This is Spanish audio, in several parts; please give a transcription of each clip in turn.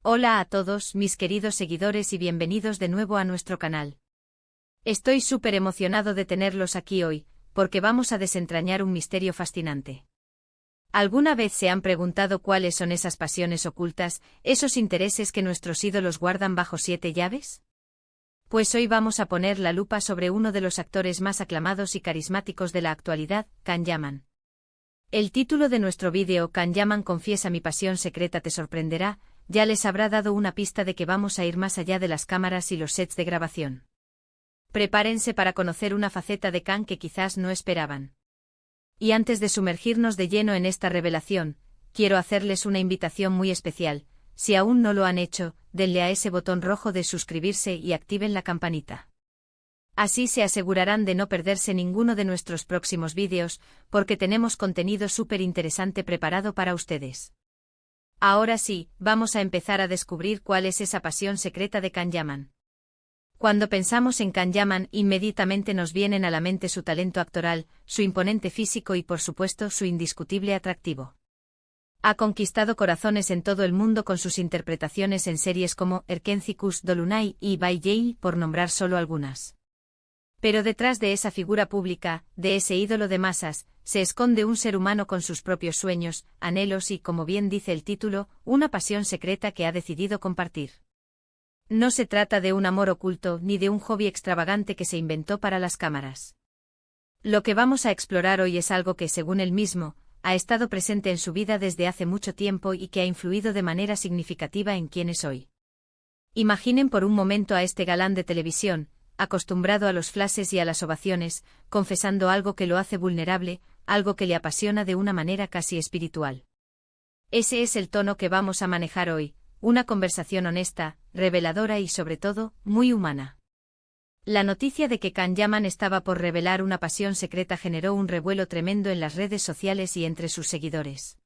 Hola a todos mis queridos seguidores y bienvenidos de nuevo a nuestro canal. Estoy súper emocionado de tenerlos aquí hoy, porque vamos a desentrañar un misterio fascinante. ¿Alguna vez se han preguntado cuáles son esas pasiones ocultas, esos intereses que nuestros ídolos guardan bajo 7 llaves? Pues hoy vamos a poner la lupa sobre uno de los actores más aclamados y carismáticos de la actualidad, Can Yaman. El título de nuestro vídeo, Can Yaman confiesa mi pasión secreta, te sorprenderá. Ya les habrá dado una pista de que vamos a ir más allá de las cámaras y los sets de grabación. Prepárense para conocer una faceta de Can que quizás no esperaban. Y antes de sumergirnos de lleno en esta revelación, quiero hacerles una invitación muy especial. Si aún no lo han hecho, denle a ese botón rojo de suscribirse y activen la campanita. Así se asegurarán de no perderse ninguno de nuestros próximos vídeos, porque tenemos contenido súper interesante preparado para ustedes. Ahora sí, vamos a empezar a descubrir cuál es esa pasión secreta de Can Yaman. Cuando pensamos en Can Yaman, inmediatamente nos vienen a la mente su talento actoral, su imponente físico y por supuesto su indiscutible atractivo. Ha conquistado corazones en todo el mundo con sus interpretaciones en series como Erkencikus Dolunay y By Day, por nombrar solo algunas. Pero detrás de esa figura pública, de ese ídolo de masas, se esconde un ser humano con sus propios sueños, anhelos y, como bien dice el título, una pasión secreta que ha decidido compartir. No se trata de un amor oculto ni de un hobby extravagante que se inventó para las cámaras. Lo que vamos a explorar hoy es algo que, según él mismo, ha estado presente en su vida desde hace mucho tiempo y que ha influido de manera significativa en quién es hoy. Imaginen por un momento a este galán de televisión, acostumbrado a los flashes y a las ovaciones, confesando algo que lo hace vulnerable, algo que le apasiona de una manera casi espiritual. Ese es el tono que vamos a manejar hoy, una conversación honesta, reveladora y sobre todo, muy humana. La noticia de que Can Yaman estaba por revelar una pasión secreta generó un revuelo tremendo en las redes sociales y entre sus seguidores.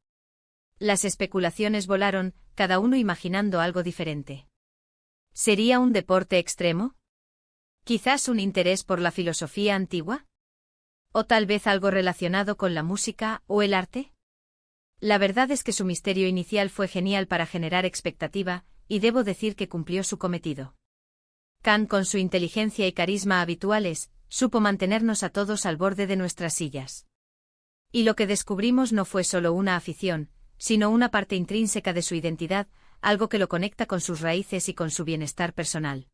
Las especulaciones volaron, cada uno imaginando algo diferente. ¿Sería un deporte extremo? ¿Quizás un interés por la filosofía antigua? ¿O tal vez algo relacionado con la música o el arte? La verdad es que su misterio inicial fue genial para generar expectativa, y debo decir que cumplió su cometido. Can, con su inteligencia y carisma habituales, supo mantenernos a todos al borde de nuestras sillas. Y lo que descubrimos no fue solo una afición, sino una parte intrínseca de su identidad, algo que lo conecta con sus raíces y con su bienestar personal.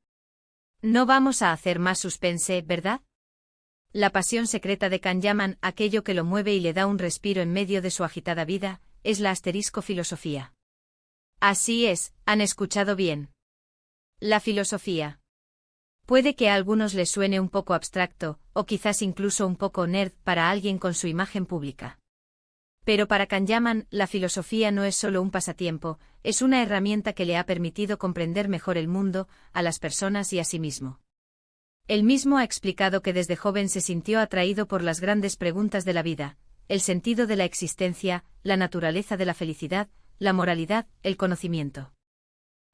No vamos a hacer más suspense, ¿verdad? La pasión secreta de Can Yaman, aquello que lo mueve y le da un respiro en medio de su agitada vida, es la filosofía. Así es, han escuchado bien. La filosofía. Puede que a algunos les suene un poco abstracto, o quizás incluso un poco nerd para alguien con su imagen pública. Pero para Can Yaman, la filosofía no es solo un pasatiempo, es una herramienta que le ha permitido comprender mejor el mundo, a las personas y a sí mismo. Él mismo ha explicado que desde joven se sintió atraído por las grandes preguntas de la vida, el sentido de la existencia, la naturaleza de la felicidad, la moralidad, el conocimiento.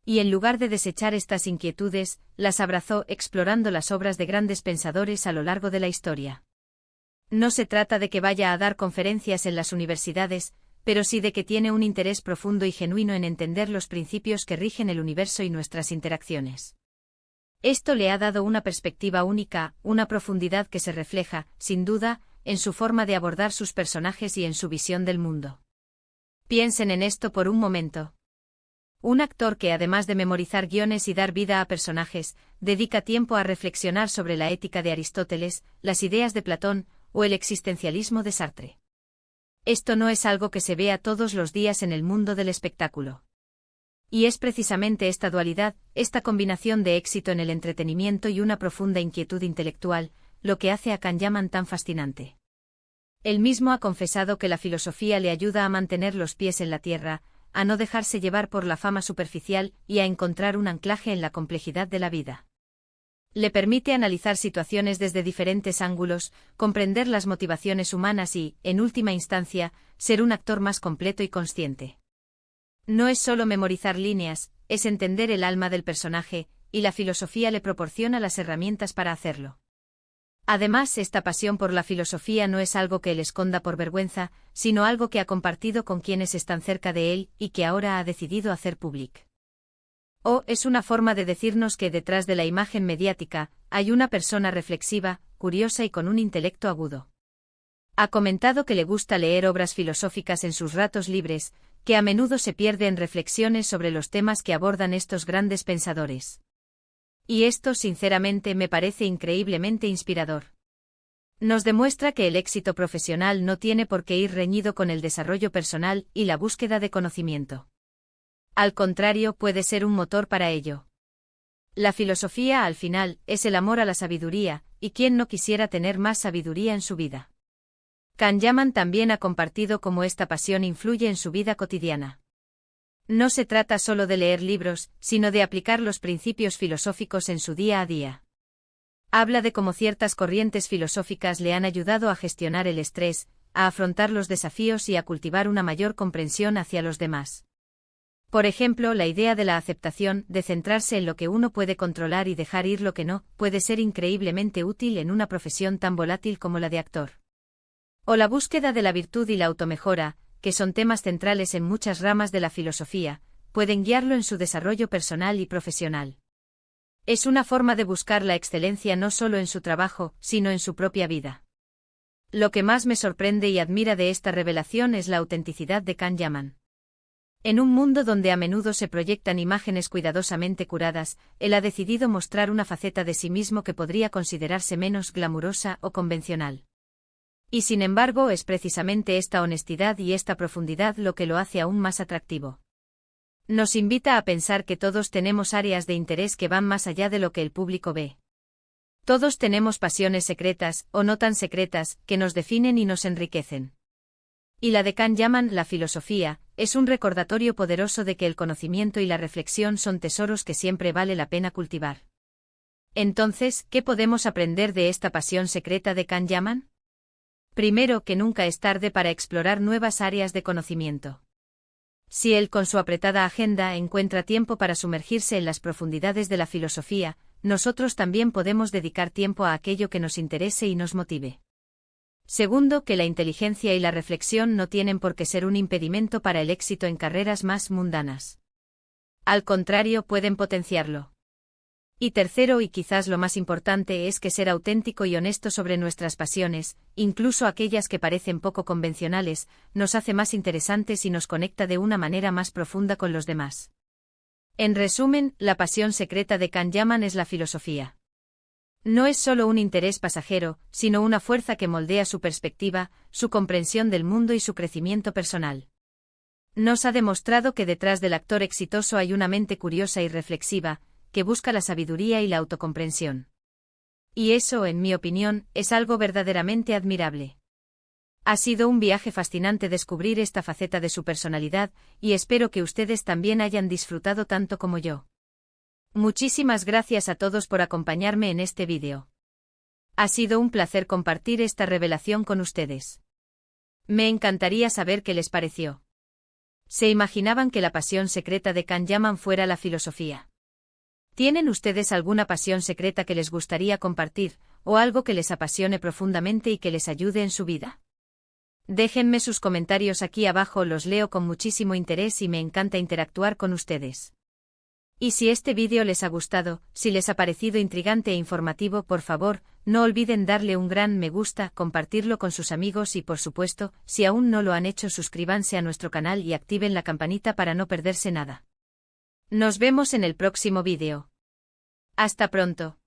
Y en lugar de desechar estas inquietudes, las abrazó explorando las obras de grandes pensadores a lo largo de la historia. No se trata de que vaya a dar conferencias en las universidades, pero sí de que tiene un interés profundo y genuino en entender los principios que rigen el universo y nuestras interacciones. Esto le ha dado una perspectiva única, una profundidad que se refleja, sin duda, en su forma de abordar sus personajes y en su visión del mundo. Piensen en esto por un momento. Un actor que, además de memorizar guiones y dar vida a personajes, dedica tiempo a reflexionar sobre la ética de Aristóteles, las ideas de Platón, o el existencialismo de Sartre. Esto no es algo que se vea todos los días en el mundo del espectáculo. Y es precisamente esta dualidad, esta combinación de éxito en el entretenimiento y una profunda inquietud intelectual, lo que hace a Can Yaman tan fascinante. Él mismo ha confesado que la filosofía le ayuda a mantener los pies en la tierra, a no dejarse llevar por la fama superficial y a encontrar un anclaje en la complejidad de la vida. Le permite analizar situaciones desde diferentes ángulos, comprender las motivaciones humanas y, en última instancia, ser un actor más completo y consciente. No es solo memorizar líneas, es entender el alma del personaje, y la filosofía le proporciona las herramientas para hacerlo. Además, esta pasión por la filosofía no es algo que él esconda por vergüenza, sino algo que ha compartido con quienes están cerca de él y que ahora ha decidido hacer público. O es una forma de decirnos que detrás de la imagen mediática hay una persona reflexiva, curiosa y con un intelecto agudo. Ha comentado que le gusta leer obras filosóficas en sus ratos libres, que a menudo se pierde en reflexiones sobre los temas que abordan estos grandes pensadores. Y esto sinceramente me parece increíblemente inspirador. Nos demuestra que el éxito profesional no tiene por qué ir reñido con el desarrollo personal y la búsqueda de conocimiento. Al contrario, puede ser un motor para ello. La filosofía, al final, es el amor a la sabiduría, y quién no quisiera tener más sabiduría en su vida. Kahneman también ha compartido cómo esta pasión influye en su vida cotidiana. No se trata solo de leer libros, sino de aplicar los principios filosóficos en su día a día. Habla de cómo ciertas corrientes filosóficas le han ayudado a gestionar el estrés, a afrontar los desafíos y a cultivar una mayor comprensión hacia los demás. Por ejemplo, la idea de la aceptación, de centrarse en lo que uno puede controlar y dejar ir lo que no, puede ser increíblemente útil en una profesión tan volátil como la de actor. O la búsqueda de la virtud y la automejora, que son temas centrales en muchas ramas de la filosofía, pueden guiarlo en su desarrollo personal y profesional. Es una forma de buscar la excelencia no solo en su trabajo, sino en su propia vida. Lo que más me sorprende y admira de esta revelación es la autenticidad de Kahneman. En un mundo donde a menudo se proyectan imágenes cuidadosamente curadas, él ha decidido mostrar una faceta de sí mismo que podría considerarse menos glamurosa o convencional. Y sin embargo es precisamente esta honestidad y esta profundidad lo que lo hace aún más atractivo. Nos invita a pensar que todos tenemos áreas de interés que van más allá de lo que el público ve. Todos tenemos pasiones secretas, o no tan secretas, que nos definen y nos enriquecen. Y la de Kahneman, la filosofía, es un recordatorio poderoso de que el conocimiento y la reflexión son tesoros que siempre vale la pena cultivar. Entonces, ¿qué podemos aprender de esta pasión secreta de Kahneman? Primero, que nunca es tarde para explorar nuevas áreas de conocimiento. Si él con su apretada agenda encuentra tiempo para sumergirse en las profundidades de la filosofía, nosotros también podemos dedicar tiempo a aquello que nos interese y nos motive. Segundo, que la inteligencia y la reflexión no tienen por qué ser un impedimento para el éxito en carreras más mundanas. Al contrario, pueden potenciarlo. Y tercero, y quizás lo más importante, es que ser auténtico y honesto sobre nuestras pasiones, incluso aquellas que parecen poco convencionales, nos hace más interesantes y nos conecta de una manera más profunda con los demás. En resumen, la pasión secreta de Kahneman es la filosofía. No es solo un interés pasajero, sino una fuerza que moldea su perspectiva, su comprensión del mundo y su crecimiento personal. Nos ha demostrado que detrás del actor exitoso hay una mente curiosa y reflexiva, que busca la sabiduría y la autocomprensión. Y eso, en mi opinión, es algo verdaderamente admirable. Ha sido un viaje fascinante descubrir esta faceta de su personalidad, y espero que ustedes también hayan disfrutado tanto como yo. Muchísimas gracias a todos por acompañarme en este vídeo. Ha sido un placer compartir esta revelación con ustedes. Me encantaría saber qué les pareció. ¿Se imaginaban que la pasión secreta de Kahneman fuera la filosofía? ¿Tienen ustedes alguna pasión secreta que les gustaría compartir, o algo que les apasione profundamente y que les ayude en su vida? Déjenme sus comentarios aquí abajo, los leo con muchísimo interés y me encanta interactuar con ustedes. Y si este vídeo les ha gustado, si les ha parecido intrigante e informativo, por favor, no olviden darle un gran me gusta, compartirlo con sus amigos y por supuesto, si aún no lo han hecho, suscríbanse a nuestro canal y activen la campanita para no perderse nada. Nos vemos en el próximo vídeo. Hasta pronto.